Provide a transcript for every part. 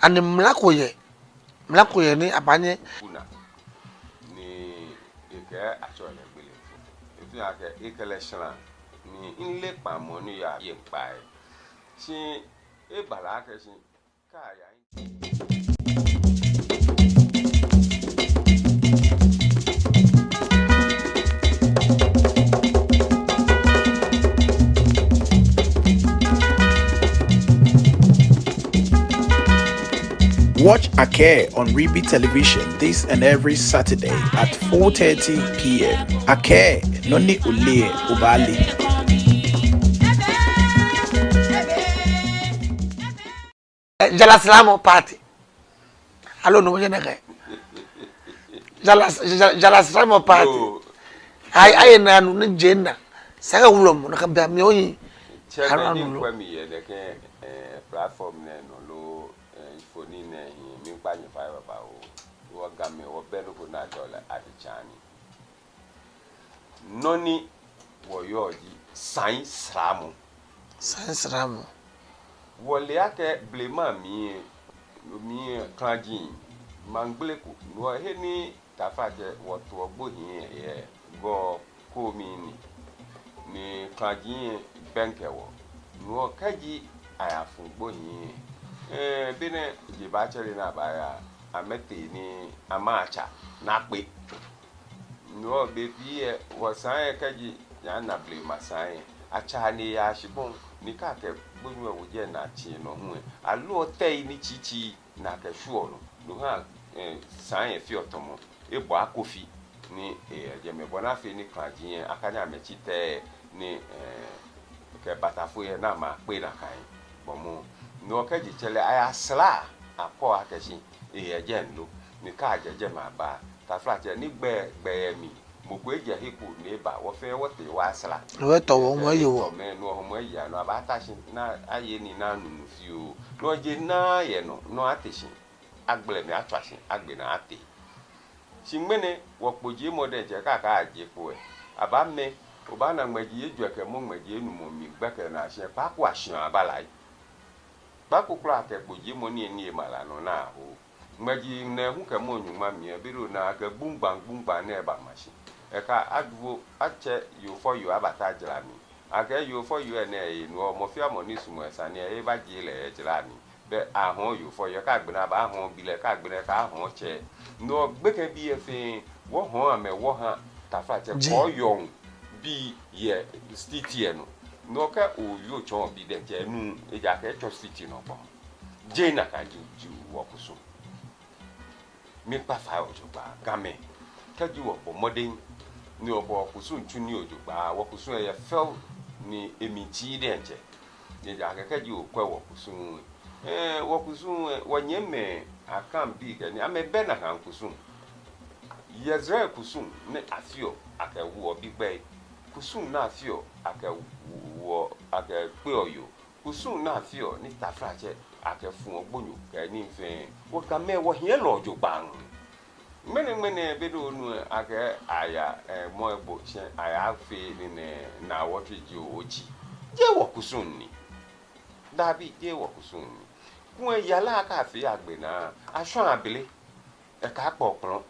and mlakoye ni abanye kuna ni ike acho le gbele fo efi ake ikele shran ni inle pamo ni ya ye pa e si e bala ke si ka ya Watch Ake on Reeby Television this and every Saturday at 4:30 p.m. Ake Noni Ule Ubali. Jalaslamo party. Allo no mwenye nege. Jalaslamo party. Ai na nu ne jenna. Saka Wulormo na kabia mi oyin. Chega ni kwa mi ye de ke platform ne no lo ifoni ne mi pa ni fa baba o wo game wo belu ko na dola adichani noni wo yoji science ramu wo le ake blema mi kanjin mangle ko no he ni tafaje wo to ogbo yin ye go ko mi ni kanjin benkewo no kaji ayafun gbo yin bine jibacheri na baya amete ni amacha na pe no be bi wasan kaji ya na ble masan acha ni ya shibon ni ka ke gbonu ewoje na chi no hu alu otei ni chichi na ke shuo no ha san fi otomo ebo akofi ni jeme bona fi ni kanji akanya mechi te ni ke batafo ye na ma pe na kan bomo no kaji chele aya sla akọ akeshi eje nlo ni ka jeje ma ba ta flat ni gbe mi mo ko eje hiku ni ba wo fe wo te wa sla we to wo mo yo me no ho mo ya no aba ta shi na aye ni na nu fi o no je na ye no ateshi agbele mi atwashi agbe na ate shi mene wo poje mo de je ka aje po e aba me oba na ngbaji eju eke mo ngbaji enu mo mi gbeke na se pa ku asian abala yi ba ku kura ke poje mo ni eni mala no na ho ngbaji na hu ke mo nyuma mi e biro na ke bumba na e ba mashi e ka adwo ache yo for you abata jira mi ake yo for you na e no mo fi amo ni sumo esa ni e ba ji le jira mi be ahon yo for you ka gbena ba ahon bi le ka gbena ka ahon che no gbeke bi e fin wo hon ame wo ha ta fa che ko yon bi ye stiti eno no ka o yo chon bi de je nu e ja ke cho stiti no bo je na ka ju wo kuso mi pa fa o jo ba game ka ju wo bo modern ni o bo kuso ntu ni o jo ba wo kuso e fel ni emichi de nje je ja ka ju kwa wo kuso wo kuso wo nyeme akam bi ke ni ame be na kan kuso yezre kuso ne afio aka wo bi gbe kusun na afio aka wo aka pe oyo kusun na afio ni tafrache aka fun ogbonyo ka ni nfe wo ka me wo hie lojo bang mene bedo nu aka aya mo egbo che aya fe ni na wo treji oji je wo kusun ni dabi je wo kusun ni kun yala aka fe agbe na aso abele e ka popon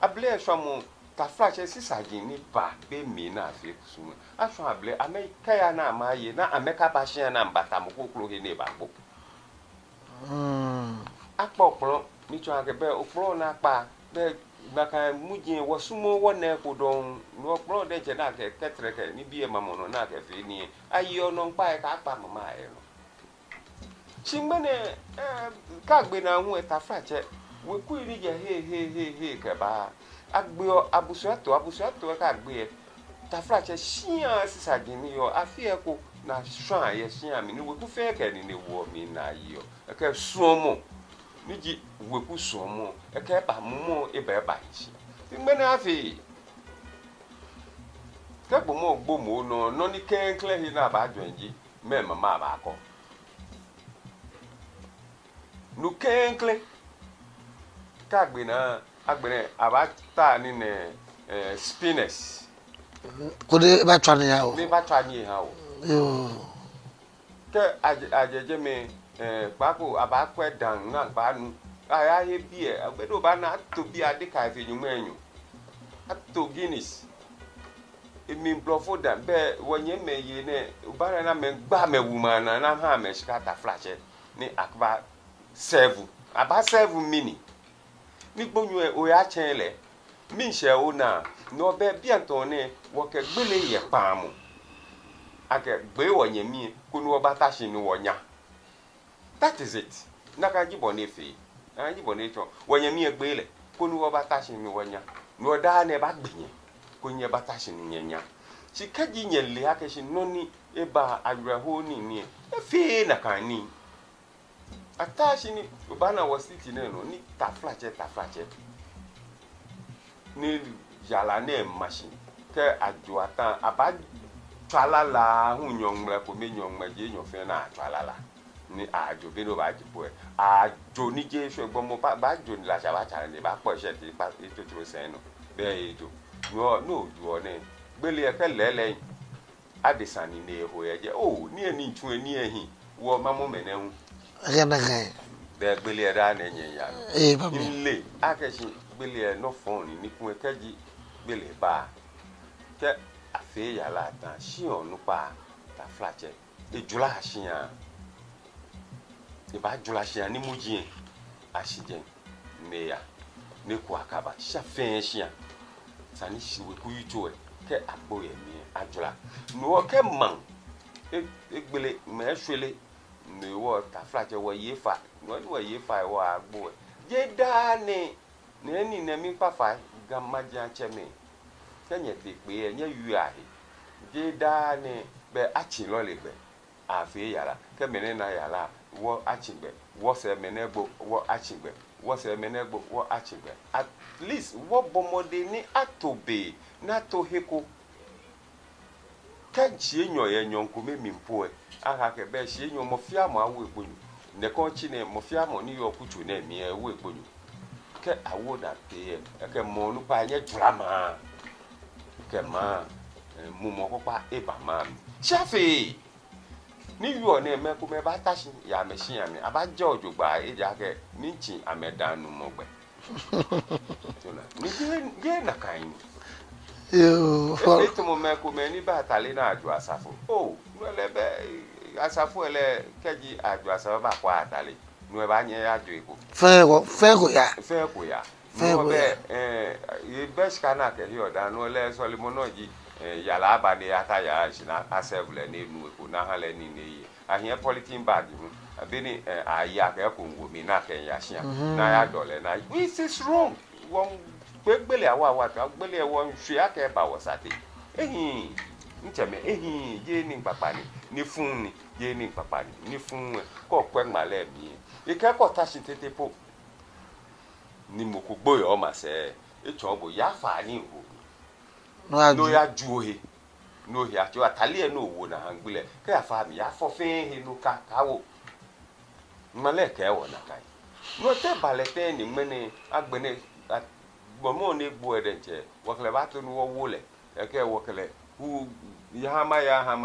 abele so mo ta flash sisagin ni ba be mi na fe kusun aso able amerika ya na amaye na ameka passion na mbata mo koklo he ne ba po apopro ni cho age be opro na pa be na ka mujin wo sumo wo na ko don no opro de je na ke ketreke ni bi e mamono na ke fe ni ayo no pa e ka pa mama e no chimbene ka gbe na hu e ta flash we ku ri je he ke ba agbe abusuato ka gbe ta flash sian sisagin ni yo afie ko na swan ye sian mi ni we ku fe ke ni wo mi na yo e ke suomo ni ji we ku suomo e ke ba mumo e ba ba ji ti gbe na afi ke gbo mo no ni kenkle hi na ba dwenji me mama ba ko nu kenkle ka gbe na agbere abata ni ne spinners ko de ba twa ni ya o ni ba twa ni ha o yo ke ajeje me Bako abakwe dan na banu aya he bie agbedo ba na to bia de ka fe nyuma enyu ato Guinness emi blofo da be wonye meye ne ubara na me gba me wuma na ha me skata flash ni akba 7 aba 7 mini ni gbonyu o ya chenle mi nse o na no be bia nton ne wo ke gbele ye paamu ake gbe wonye mi kunu obata shi ni wonya. That is it. Naka jibone fe. Jibone to. Wanya mi egbele. Konu wo batashi ni wanya. No da ne ba gbenye. Konye batashi ni nyenya. Chikaji nyele ake shi noni eba agreho ni. Fe na kani. Atashi ni bana wasiti neno ni taflache. Ni jala ne machine. Ke ajuatan aba twalala hu nyongmle ko me nyongma je nyofe na twalala. Ni ajo beno ba jipo ajo ni je so gbomo ba jo ni la sha ba cha ni ba po se ti pa to tro sen no be ejo no ju ne gbele e ke lele adesani ne ho ye je ni eni tun eni ehin wo mamo menehun agana kai be gbele da na enyen ya ba mi ile akeshi gbele no phone ni kun e keji gbele ba ke afi ya la tan si onu pa ta flache ejula asian ba jula shia ni mujin ashijen meya ne ku akaba sha fen shia sani shiwe ku yuto ke agbo ye mi ajula no ke man egbele me hwele ne wo ta flache wo yefa no wo yefa wo agbo je da ne ni na mi pafa gamaja cheme kenye te pe enye yu ahe je da ne be achi lo le be afi yara ke mene na yara wo achigbe wo se menegbo wo achigbe wo se menegbo wo achigbe at least wo bomode ni atobe na to heko kanchi enyo ye nyonko memimpo aha ke be shi enyo mo fiamo awo egbonyu ne kon chi ne mo fiamo ni yo kutu na mi ewo egbonyu ke awo na te ke mo nu pa nye drama ke ma mu mo kopa eba ma shafi ni yo ne me ko me ba tashi ya me shi ya me abajo ojogba eja ke minchi amedanu mogbe tona ni je na kan yo eto mo me ko me ni ba tale na aju asafo no lebe asafo ele keji aju asafo ba kwa atale no e ba nye aju eko fe ko ya no be ye beshka na ke yo da no le solimonoji yala abade ataya shina asevle ne nu eko na hale ni ne ahia politin bag mu abeni aya ke kongo mi na ke ya shia na ya dole na this is wrong won gbegbele awa ta gbele won hwe aka ba wosate ncheme je ni papani ni fun ni je ni papani ni fun ko kwe male mi ike ko tashi tete po ni mo ko gboyo o ma se echo bo ya fa ni ho no ya juohe no ya jo atale no wo na hangbele ke afa mi ya fo fe he no ka kawo male ke wo na kai no te balete ni mene agbene gbomo ne gbo edenche wokle ba to no wo le ke wokle hu ya hama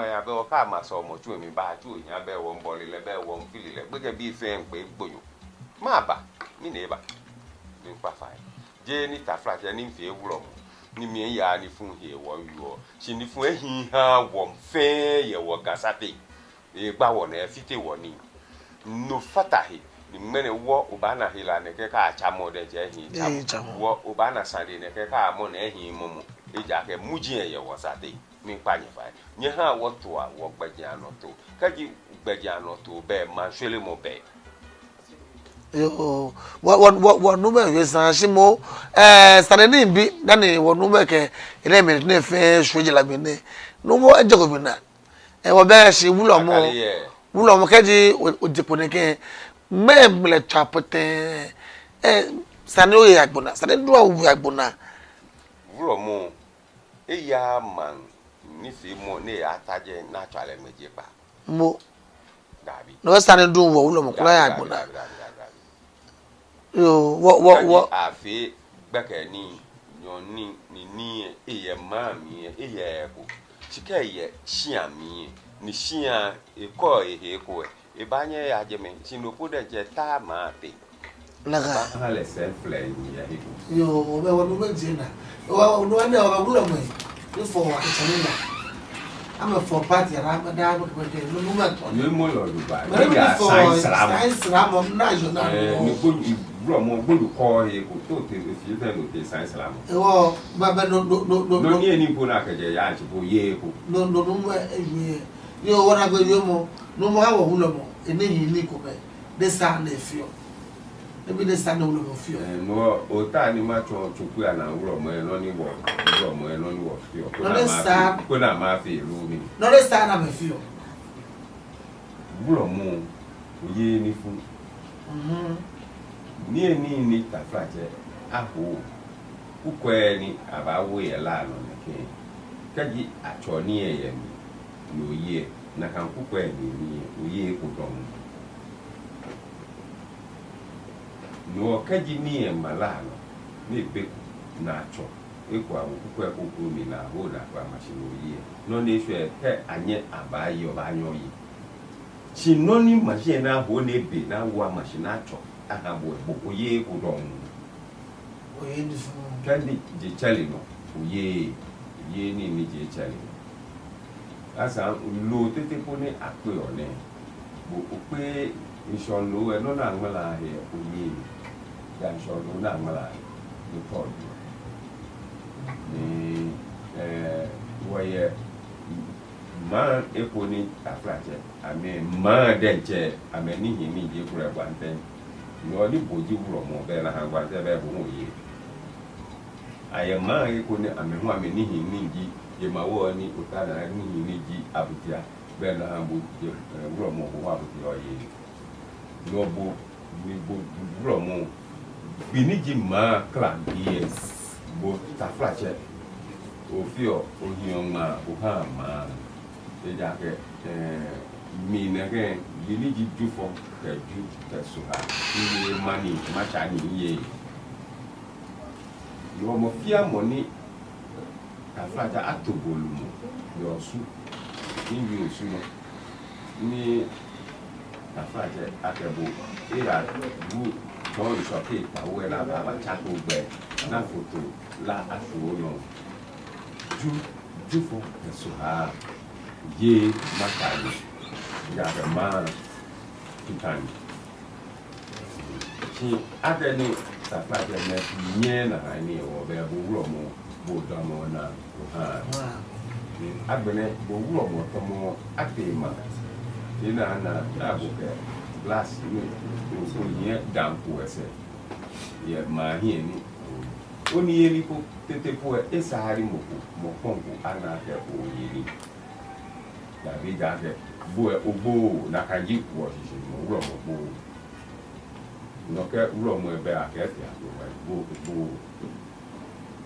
ya be o ka ma so mo chu mi ba chu ya be wo mboli le be wo mfili le gbege bi fe npe gboyo ma ba mi ne ba mi pa fa je ni ta flat ya ni mfe Wulormo ni mi ya ni fun he wo yo si ni fun ehin ha wo mfe ye wo gasate e gba wo na fite wo ni no fatahi ni mene wo ubana hila ne ke ka achamo de je hin chamo wo ubana sade ne ke ka amo na ehin mumu eja ke muji ye wo sade mi panye fa nye ha wo to a wo gbaji anoto kaji gbaji anoto be ma hwele mo be yo wo no be we san shimo saneni bi na ne wo no be ke ile me ne fe shoje la bi ne no wo ejego bi na wo be shi Wulormo keji ojepone ke memle chapote sane o yagbona sane do awu yagbona Wulormo ya man ni fi mo ne ataje na twale meje pa mo dabi no sane do wo Wulormo kula yagbona yo wo afi gbeke ni yoni ni eye mami eye ko chike ye shiami ni shia eko ehe ko Ibanye ya jeme sinopo de jeta mate. Laga. Hale self-play ya hiku. Yo, be wonu be jina. O no ane o Wulormo e for Chanela. I'm a for party around da no moment. Ni mo lo Dubai. Ni Ya science ram national. Ni ko Wulormo gbolu ko he ko to te fi te no te science lam. Ewo baba no No ni eni po na keje ya nti po ye ko. No ewie. Yo wona go yo mo no mo ha wo Wulormo enihi ni ko be. This sound na feel. Maybe this sound Wulormo feel. No o ta ni ma cho chuku ya na Wulormo e no ni wo. Wulormo e no ni wo feel. Ko na ma fi lu ni. No this sound na me feel. Wulormo ye ni fu. Ni eni ni ta fraje aho. Ukwe ni abawo ye la no ke. Kaji acho ni ye ni no ye na kan ukwe ni oye ko don. No kaji ni e malano ni beku na acho ekwa ukwe ko mi na ho na kwa machine oye. No ni hwe ke anye abaye obanyo yi. Chi no ni machine na ho ne be na wa machine acho ahabo oye ko don. Oye ni fu. Kandi je chali no oye ye ni je chali asa lo tete pone ape one bo pe ison lo e no na ngala he oye ya ison lo na ngala ni to ni woye ma eponi afraje ame ma denche ame ni himi je kura gwanten no ni boji Wulormo be na hangwa te be bo oye ayema eko ne amehu ameni hinji ye mawo ni utana ni hinji abutia be na hambu Wulormo bo abutia oye no bo ni bo Wulormo biniji ma clan yes bo taflache ofio ohioma ohama eja ke mi na ke biniji jufo ke ju ke suha ni mani macha ni ye yo mo fia money afraja atobolumo yo su ingi osu no ni afraja akebo era bu ton so ke pa we la ba cha ko gbe na photo la afu no ju fo so ha ye makali ya ga ma tutani ki adeni afraja na nye na ani o be Wulormo bo damo na ha agbene bo Wulormo tomo atema ina na boke glass ni so ye dampu ese ye ma hi ni oni yeli ko tete po esa hari mo pongo ana ke o yeli la vida ke bo obo na kanji wo shi Wulormo bo no ke Wulormo ebe akete bo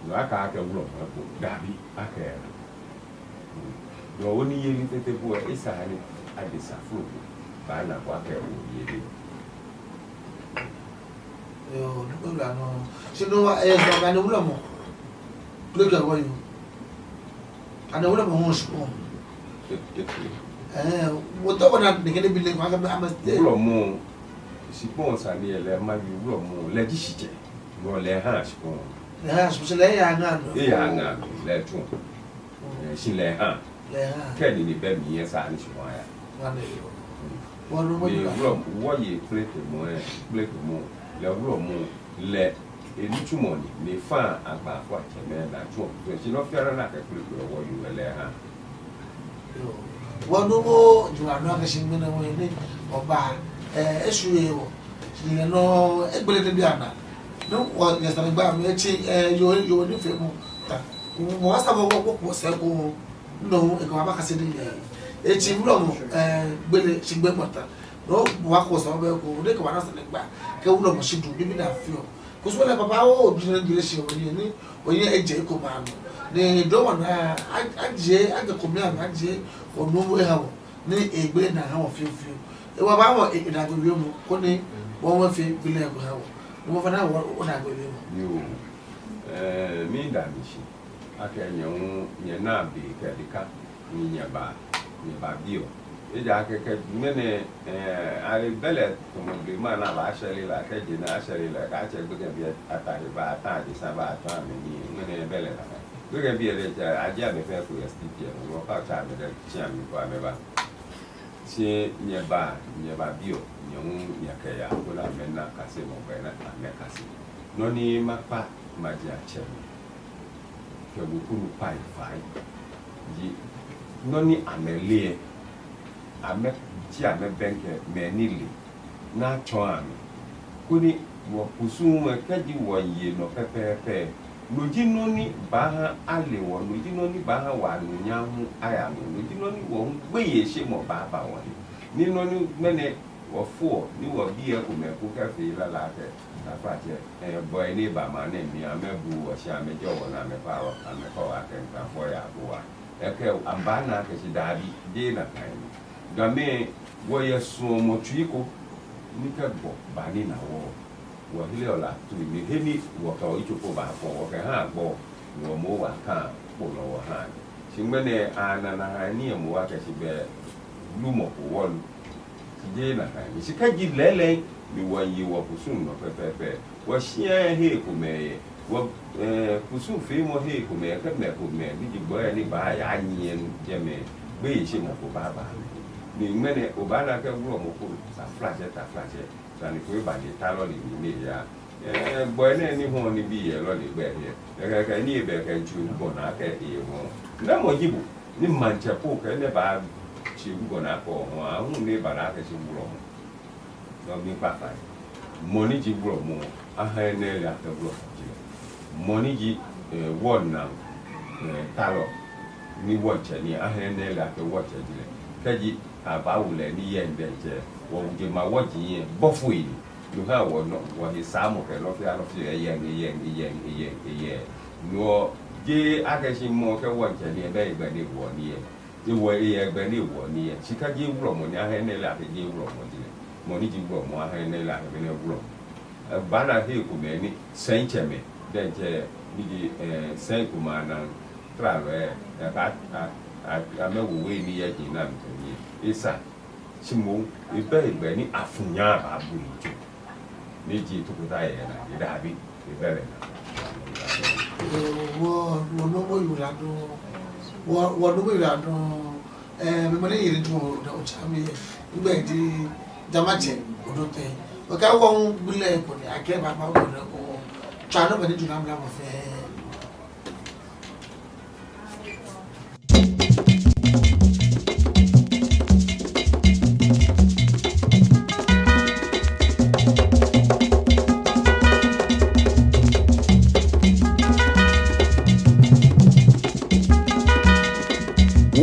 no aka Wulormo bo dabi aka no oni yeli tete bo isa ni adisa fu ba na kwa ke o yeli yo no la no sino wa no ga Wulormo pleke wa yo ana Wulormo ho spo wo to na de ke bi le kwa ga amaste Wulormo sponsor ni ele ma Wulormo le jisije no le ha sponsor le ha sponsor le ya nga no ya nga le tu si le ha ke ni be mi esa ni shwa ya ngane yo wono mo Wulormo wo ye pleke mo le Wulormo le elitumoni ni fa agba fo akeme na tu si no fiara na ke pleke wo yu le ha yo wono mo jura no ka shin na wo ni oba esuye wo ni no egbele de biana no wo yesare gba mi echi yo ni fe mo ta mo wasa bo ko se ko no e ko aba ka se de echi Wulormo gbele sigbe mota no wa ko so be ko de ko na se gba ke Wulormo si du bi na fi o ko so le papa o bi na dire si o ni oyin eje ko ma no ni do wana aje ko mi aje onu we ha wo ni egbe na ha wo fi e wa ba wo e na go wi mu ko ni won wa fi bi le ko ha wo mo fa na wo na go wi mu yo mi da mi shi aka nye na bi ka dika ni nya ba bio ija ke mene ari bele to mo be ma na ba shele la ke je na shele la ka che gbe bi ata ba ta di sa ba ta me ni mene bele la gbe bi ele ja aja be fe ko STP wo ka cha me de chia mi ko me ba si nye ba bio nyong nya ke ya ko la me na ka se mo be na me ka se no ni ma pa ma ja che ke bu ku pai fai ji no ni amelie ame ti ame benke menili na cho ami kuni wo kusumu keji wo ye no pepepe loji no ni baha ale wo loji no ni baha wa no nyahu aya no loji no ni wo gbeye se mo baba wo ni no ni mene wo fo ni wo bi e ko me ko ka fe la ke na fa je boy ni ba ma ne mi ame bu wo sha me jo wo na me pa wo ame ko wa ke nka fo ya bo wa eke ambana ke si dabi de na kai game wo ye so mo twiko ni ka bo ba ni na wo hile ola tu ni heni wo ka o ichoko ba fo wo ka ha gbo wo mo wa ka po lo wo ha shingmene ana na ha ni mo wa ka si be lumo ko wo de na kai si ka ji lele ni wo yi wo kusun no pepepe wo shia he ko me wo kusun fe mo he ko me ka me ko me ni ji bo ya ni ba ya nyen je me gbe yi se mo ko ba ni mene obana ke Wulormo ko sa flash sa ni ko ba ni ta lo ni ya boy ne ni ho ni bi ye lo ni gbe ye ka ni be ka ju bo na ke e mo na mo jibu ni manche po ke ne ba chi bo na ko ho a hu ni ba na ke chi Wulormo no mi pa fa mo ni ji Wulormo a ha ne ya ke Wulormo ji mo ni ji won na ta lo ni watch ni a ha ne la ke watch ji le ka ji abawule ni ye ndeje wo je ma wo ji ye bofu yi lu ha wo no wo hi samu ke lo fi ye no je akashi mo ke wo je ni be igbe ni wo ni ye je wo ye egbe ni wo ni ye sika je Wulormo ni ahe ne la ke je Wulormo ji mo ni ji Wulormo ahe ne la ke ne Wulormo bana he ku me ni sencheme denje ni ji sen ku ma na trawe ka ame wo we ni ye ji na mi isa chimu ibe ni afunya ba bu ijo meji to ko ta ye na ida bi ibere na wo no mo yura do wo no mo yura do me mo le yiri do o cha mi ngbe di Dzamatse Odotei o ka wo gbule ko ni ake baba o ko cha no be ni juna mla mo fe.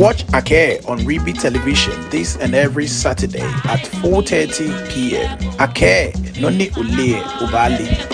Watch Ake on Reeby Television this and every Saturday at 4:30 p.m. Ake Noni Ule Ubali.